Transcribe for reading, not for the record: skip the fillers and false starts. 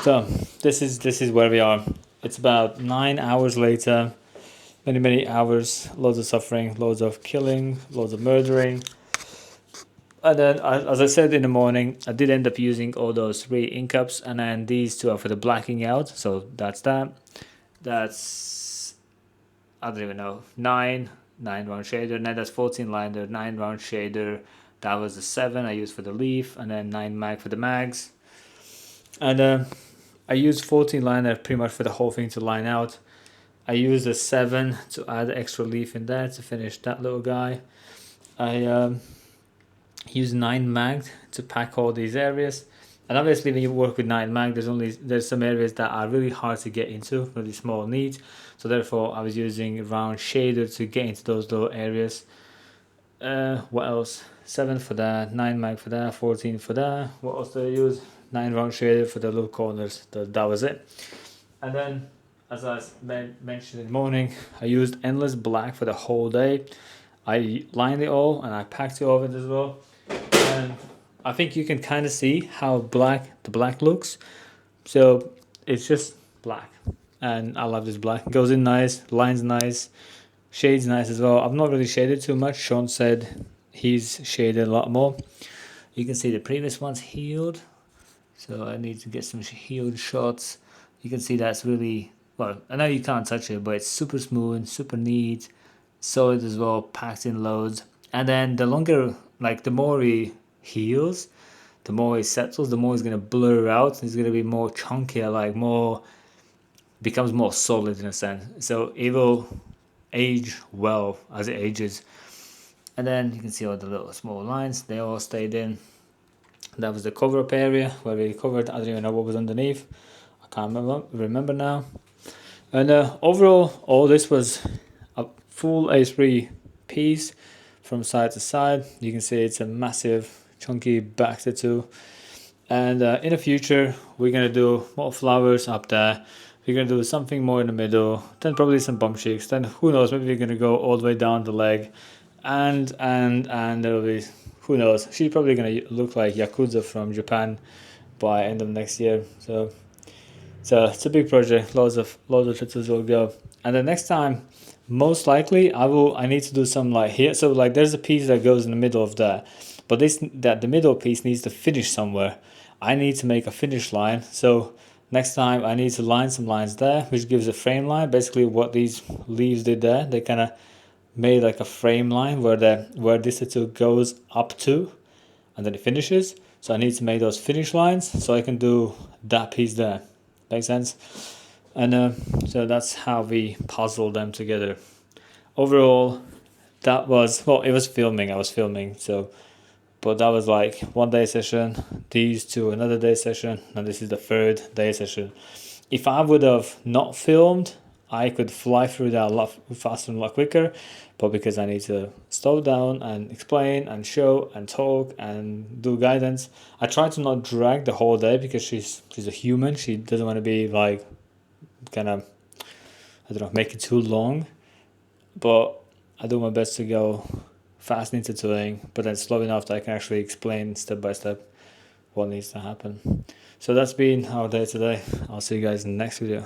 So this is where we are. It's about 9 hours later. Many hours, loads of suffering, loads of killing, loads of murdering. And then, as I said in the morning, I did end up using all those 3 ink cups, and then these 2 are for the blacking out. So that's that. That's, I don't even know, 9 round shader, and then that's 14 liner, 9 round shader. That was the 7 I used for the leaf, and then 9 mag for the mags. And I used 14 liner pretty much for the whole thing to line out. I used a 7 to add extra leaf in there to finish that little guy. I used 9 mag to pack all these areas. And obviously when you work with 9 mag, there's some areas that are really hard to get into, really small needs. So therefore I was using round shader to get into those little areas. What else? 7 for that, 9 mag for that, 14 for that. What else did I use? 9 round shader for the little corners. That was it. And then, as I mentioned in the morning, I used endless black for the whole day. I lined it all and I packed it over it as well. And I think you can kind of see how the black looks. So it's just black. And I love this black. It goes in nice, lines nice, shades nice as well. I've not really shaded too much. Sean said he's shaded a lot more. You can see the previous one's healed. So I need to get some healed shots. You can see that's really, well, I know you can't touch it, but it's super smooth, super neat, solid as well, packed in loads. And then the longer, like the more he heals, the more he settles, the more he's going to blur out. It's going to be more chunkier, like more, becomes more solid in a sense. So it will age well as it ages. And then you can see all the little small lines, they all stayed in. That was the cover up area where we covered. I don't even know what was underneath. I can't remember now. And overall, all this was a full A3 piece from side to side. You can see it's a massive chunky back tattoo. And in the future, we're going to do more flowers up there. We're going to do something more in the middle. Then probably some bum cheeks. Then who knows, maybe we're going to go all the way down the leg. And there'll be, who knows, she's probably going to look like Yakuza from Japan by end of next year. So it's a big project. Loads of tattoos will go. And the next time, most likely, I need to do some like here. So like there's a piece that goes in the middle of that, but the middle piece needs to finish somewhere. I need to make a finish line. So next time I need to line some lines there, which gives a frame line. Basically what these leaves did there, they kind of made like a frame line where this tattoo goes up to, and then it finishes. So I need to make those finish lines so I can do that piece there. Make sense? And so that's how we puzzle them together. Overall, that was, well, it was filming. I was filming, so, but that was like 1 day session. These 2 another day session, and this is the 3rd day session. If I would have not filmed, I could fly through that a lot faster and a lot quicker, but because I need to slow down and explain and show and talk and do guidance, I try to not drag the whole day because she's a human. She doesn't want to be like kind of, I don't know, make it too long, but I do my best to go fast into tattooing, but then slow enough that I can actually explain step by step what needs to happen. So that's been our day today. I'll see you guys in the next video.